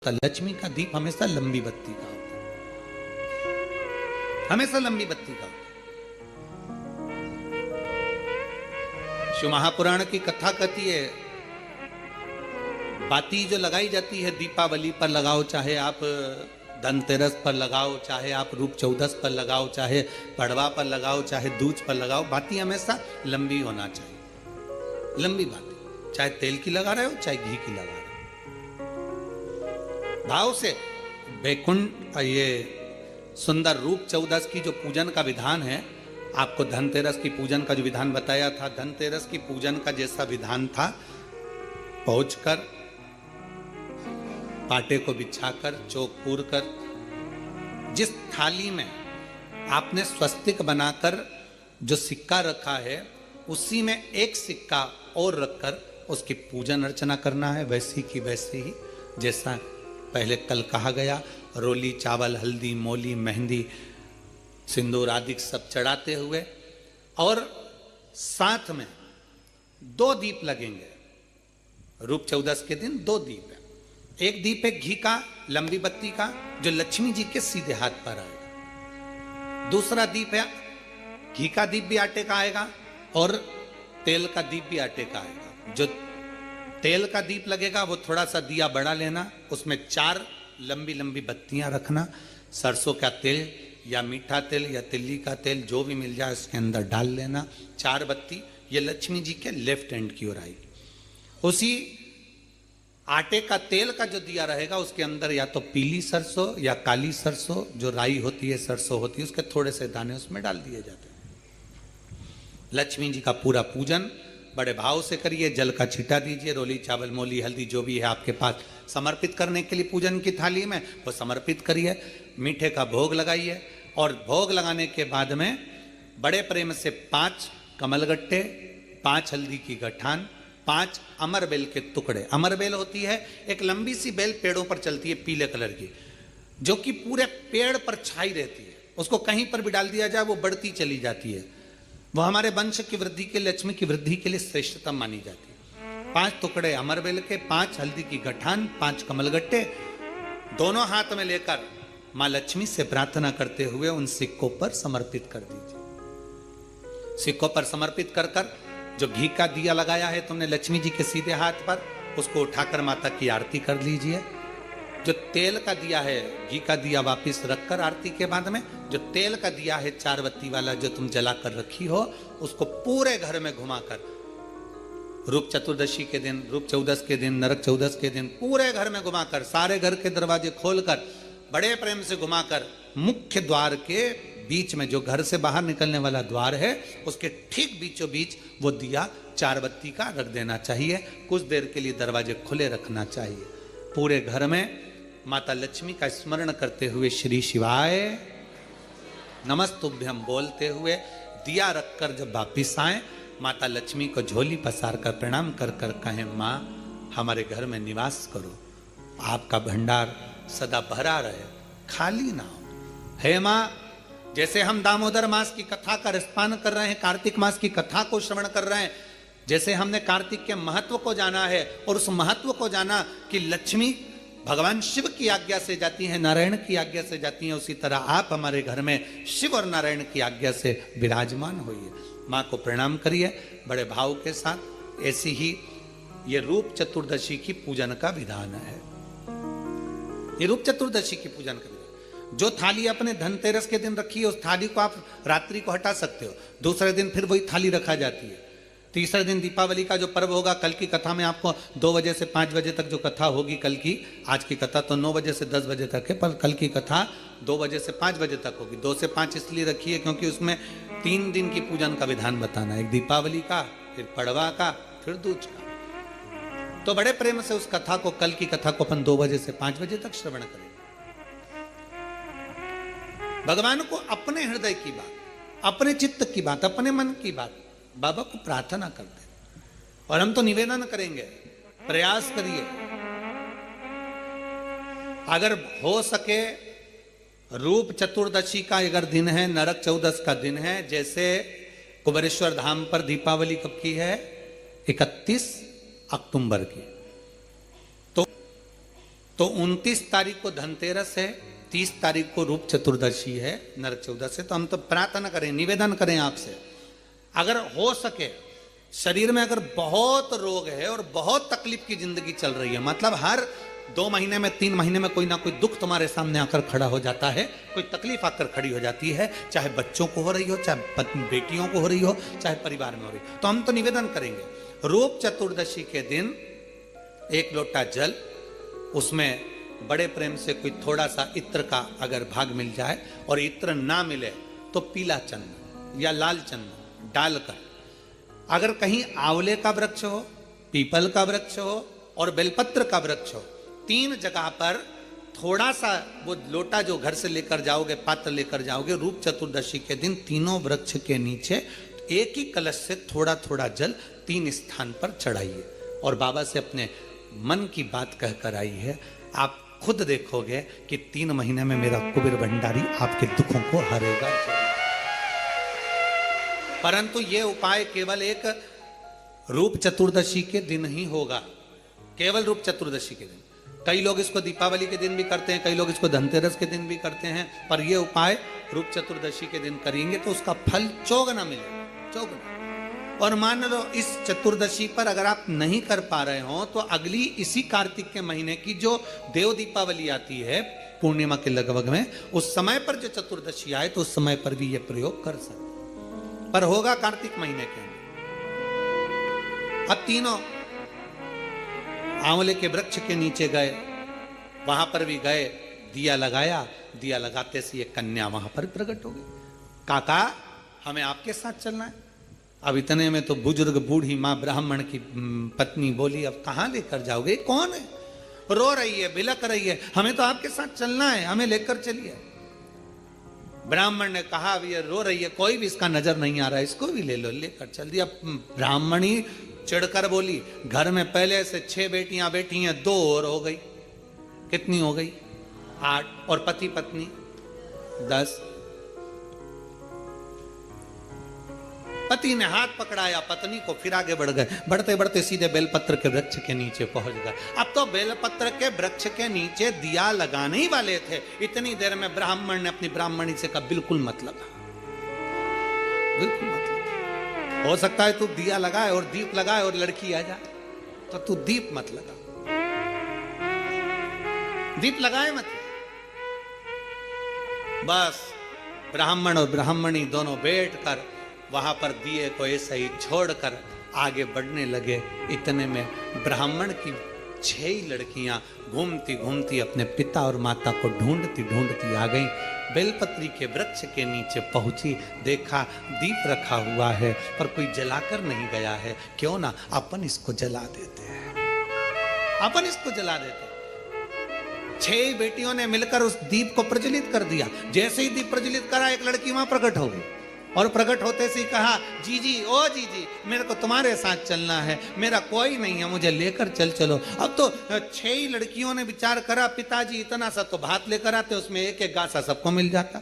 लक्ष्मी का दीप हमेशा लंबी बत्ती का होता है, हमेशा लंबी बत्ती का होता है। शिव महापुराण की कथा कहती है, बाती जो लगाई जाती है दीपावली पर लगाओ, चाहे आप धनतेरस पर लगाओ, चाहे आप रूप चौदस पर लगाओ, चाहे पड़वा पर लगाओ, चाहे दूज पर लगाओ, बाती हमेशा लंबी होना चाहिए। लंबी बाती, चाहे तेल की लगा रहे हो चाहे घी की लगा रहे हो, भाव से। वैकुंठ ये सुंदर रूप चौदस की जो पूजन का विधान है, आपको धनतेरस की पूजन का जो विधान बताया था, धनतेरस की पूजन का जैसा विधान था, पहुंचकर पाटे को बिछाकर चौक पूर कर जिस थाली में आपने स्वस्तिक बनाकर जो सिक्का रखा है, उसी में एक सिक्का और रखकर उसकी पूजन अर्चना करना है, वैसी की वैसे ही जैसा पहले कल कहा गया। रोली, चावल, हल्दी, मोली, मेहंदी, सिंदूर आदि सब चढ़ाते हुए, और साथ में 2 दीप लगेंगे। रूप चौदस के दिन 2 दीप है। एक दीप है घी का, लंबी बत्ती का, जो लक्ष्मी जी के सीधे हाथ पर आएगा। दूसरा दीप है घी का दीप भी आटे का आएगा, और तेल का दीप भी आटे का आएगा। जो तेल का दीप लगेगा वो थोड़ा सा दिया बड़ा लेना, उसमें 4 लंबी लंबी बत्तियां रखना, सरसों का तेल या मीठा तेल या तिल्ली का तेल जो भी मिल जाए उसके अंदर डाल लेना। 4 बत्ती ये लक्ष्मी जी के लेफ्ट हैंड की ओर आएगी। उसी आटे का तेल का जो दिया रहेगा उसके अंदर या तो पीली सरसों या काली सरसों, जो राई होती है, सरसों होती है, उसके थोड़े से दाने उसमें डाल दिए जाते हैं। लक्ष्मी जी का पूरा पूजन बड़े भाव से करिए, जल का छींटा दीजिए, रोली, चावल, मोली, हल्दी जो भी है आपके पास समर्पित करने के लिए पूजन की थाली में, वो समर्पित करिए। मीठे का भोग लगाइए, और भोग लगाने के बाद में बड़े प्रेम से 5 कमलगट्टे, 5 हल्दी की गठान, 5 अमर बेल के टुकड़े। अमर बेल होती है एक लंबी सी बेल, पेड़ों पर चलती है, पीले कलर की, जो कि पूरे पेड़ पर छाई रहती है। उसको कहीं पर भी डाल दिया जाए वो बढ़ती चली जाती है। वो हमारे वंश की वृद्धि के लिए, लक्ष्मी की वृद्धि के लिए श्रेष्ठतम मानी जाती है। 5 टुकड़े अमरबेल के, 5 हल्दी की गठान, 5 कमलगट्टे दोनों हाथ में लेकर मां लक्ष्मी से प्रार्थना करते हुए उन सिक्कों पर समर्पित कर दीजिए। सिक्कों पर समर्पित कर कर जो घी का दिया लगाया है तुमने लक्ष्मी जी के सीधे हाथ पर, उसको उठाकर माता की आरती कर लीजिए। जो तेल का दिया है, घी का दिया वापिस रखकर आरती के बाद में जो तेल का दिया है 4 बत्ती वाला जो तुम जला कर रखी हो, उसको पूरे घर में घुमाकर रूप चतुर्दशी के दिन, रूप चौदस के दिन, नरक चौदस के दिन पूरे घर में घुमाकर, सारे घर के दरवाजे खोलकर बड़े प्रेम से घुमाकर, मुख्य द्वार के बीच में जो घर से बाहर निकलने वाला द्वार है उसके ठीक बीचों बीच वो दिया 4 बत्ती का रख देना चाहिए। कुछ देर के लिए दरवाजे खुले रखना चाहिए। पूरे घर में माता लक्ष्मी का स्मरण करते हुए श्री शिवाय नमस्तुभ्यम बोलते हुए दिया रखकर जब वापिस आए, माता लक्ष्मी को झोली पसार कर प्रणाम कर कर कहें, माँ हमारे घर में निवास करो, आपका भंडार सदा भरा रहे, खाली ना हो। हे माँ, जैसे हम दामोदर मास की कथा का रसपान कर रहे हैं, कार्तिक मास की कथा को श्रवण कर रहे हैं, जैसे हमने कार्तिक के महत्व को जाना है और उस महत्व को जाना कि लक्ष्मी भगवान शिव की आज्ञा से जाती हैं, नारायण की आज्ञा से जाती हैं, उसी तरह आप हमारे घर में शिव और नारायण की आज्ञा से विराजमान होइए। माँ को प्रणाम करिए बड़े भाव के साथ। ऐसी ही ये रूप चतुर्दशी की पूजन का विधान है। ये रूप चतुर्दशी की पूजन का विधान, जो थाली अपने धनतेरस के दिन रखी है उस थाली को आप रात्रि को हटा सकते हो, दूसरे दिन फिर वही थाली रखा जाती है। तीसरे दिन दीपावली का जो पर्व होगा, कल की कथा में आपको 2 बजे से 5 बजे तक जो कथा होगी कल की, आज की कथा तो 9 बजे से 10 बजे तक है, पर कल की कथा 2 बजे से 5 बजे तक होगी। 2 से 5 इसलिए रखी है क्योंकि उसमें 3 दिन की पूजन का विधान बताना है, एक दीपावली का, फिर पड़वा का, फिर दूज का। तो बड़े प्रेम से उस कथा को, कल की कथा को अपन 2 बजे से 5 बजे तक श्रवण करेंगे। भगवान को अपने हृदय की बात, अपने चित्त की बात, अपने मन की बात बाबा को प्रार्थना करते हैं। और हम तो निवेदन करेंगे, प्रयास करिए, अगर हो सके रूप चतुर्दशी का अगर दिन है, नरक चौदस का दिन है, जैसे कुबेरेश्वर धाम पर दीपावली कब की है, 31 अक्टूबर की, तो 29 तारीख को धनतेरस है, 30 तारीख को रूप चतुर्दशी है, नरक चतुर्दशी। तो हम तो प्रार्थना करें, निवेदन करें आपसे, अगर हो सके शरीर में अगर बहुत रोग है और बहुत तकलीफ की जिंदगी चल रही है, मतलब हर 2 महीने में 3 महीने में कोई ना कोई दुख तुम्हारे सामने आकर खड़ा हो जाता है, कोई तकलीफ आकर खड़ी हो जाती है, चाहे बच्चों को हो रही हो, चाहे पत्नी बेटियों को हो रही हो, चाहे परिवार में हो रही हो, तो हम तो निवेदन करेंगे रूप चतुर्दशी के दिन 1 लोटा जल, उसमें बड़े प्रेम से कोई थोड़ा सा इत्र का अगर भाग मिल जाए, और इत्र ना मिले तो पीला चंदन या लाल चंदन डालकर, अगर कहीं आंवले का वृक्ष हो, पीपल का वृक्ष हो और बेलपत्र का वृक्ष हो, 3 जगह पर थोड़ा सा वो लोटा जो घर से लेकर जाओगे, पात्र लेकर जाओगे, रूप चतुर्दशी के दिन तीनों वृक्ष के नीचे एक ही कलश से थोड़ा थोड़ा जल 3 स्थान पर चढ़ाइए और बाबा से अपने मन की बात कहकर आई है। आप खुद देखोगे कि 3 महीने में मेरा कुबेर भंडारी आपके दुखों को हरेगा। परंतु ये उपाय केवल एक रूप चतुर्दशी के दिन ही होगा, केवल रूप चतुर्दशी के दिन। कई लोग इसको दीपावली के दिन भी करते हैं, कई लोग इसको धनतेरस के दिन भी करते हैं, पर यह उपाय रूप चतुर्दशी के दिन करेंगे तो उसका फल चौगुना मिलेगा, चौगुना। और मान लो इस चतुर्दशी पर अगर आप नहीं कर पा रहे हो तो अगली इसी कार्तिक के महीने की जो देव दीपावली आती है पूर्णिमा के लगभग में, उस समय पर जो चतुर्दशी आए तो उस समय पर भी यह प्रयोग कर सकते, पर होगा कार्तिक महीने के अंदर। अब तीनों आंवले के वृक्ष के नीचे गए, वहां पर भी गए, दिया लगाया, दिया लगाते से ये कन्या वहां पर प्रकट हो गई। काका हमें आपके साथ चलना है। अब इतने में तो बुजुर्ग बूढ़ी माँ ब्राह्मण की पत्नी बोली, अब कहाँ लेकर जाओगे, कौन है, रो रही है, बिलक रही है, हमें तो आपके साथ चलना है, हमें लेकर चलिए। ब्राह्मण ने कहा अब ये रो रही है, कोई भी इसका नजर नहीं आ रहा है, इसको भी ले लो, लेकर चल दिया। ब्राह्मणी चिढ़कर बोली, घर में पहले से 6 बेटियां बैठी हैं, 2 और हो गई, कितनी हो गई, 8, और पति पत्नी 10। पति ने हाथ पकड़ाया पत्नी को, फिर आगे बढ़ गए, बढ़ते बढ़ते सीधे बेलपत्र के वृक्ष के नीचे पहुंच गए। अब तो बेलपत्र के वृक्ष के नीचे दिया लगाने ही वाले थे, इतनी देर में ब्राह्मण ने अपनी ब्राह्मणी से कहा बिल्कुल मत लगा, बिल्कुल मत लगा, हो सकता है तू दिया लगाए और दीप लगाए और लड़की आ जाए, तो तू दीप मत लगा, दीप लगाए मत। बस ब्राह्मण और ब्राह्मणी दोनों बैठकर वहां पर दिए को ऐसे ही छोड़कर आगे बढ़ने लगे। इतने में ब्राह्मण की 6 लड़कियां घूमती घूमती अपने पिता और माता को ढूंढती ढूंढती आ गई। बेलपत्री के वृक्ष के नीचे पहुंची, देखा दीप रखा हुआ है पर कोई जलाकर नहीं गया है, क्यों ना अपन इसको जला देते हैं, अपन इसको जला देते। 6 बेटियों ने मिलकर उस दीप को प्रज्वलित कर दिया। जैसे ही दीप प्रज्वलित करा, एक लड़की वहां प्रकट हो गई और प्रकट होते से कहा, जीजी ओ जीजी मेरे को तुम्हारे साथ चलना है, मेरा कोई नहीं है, मुझे लेकर चलो। अब तो 6 लड़कियों ने विचार करा, पिताजी इतना सा तो भात लेकर आते, उसमें एक एक गासा सबको मिल जाता।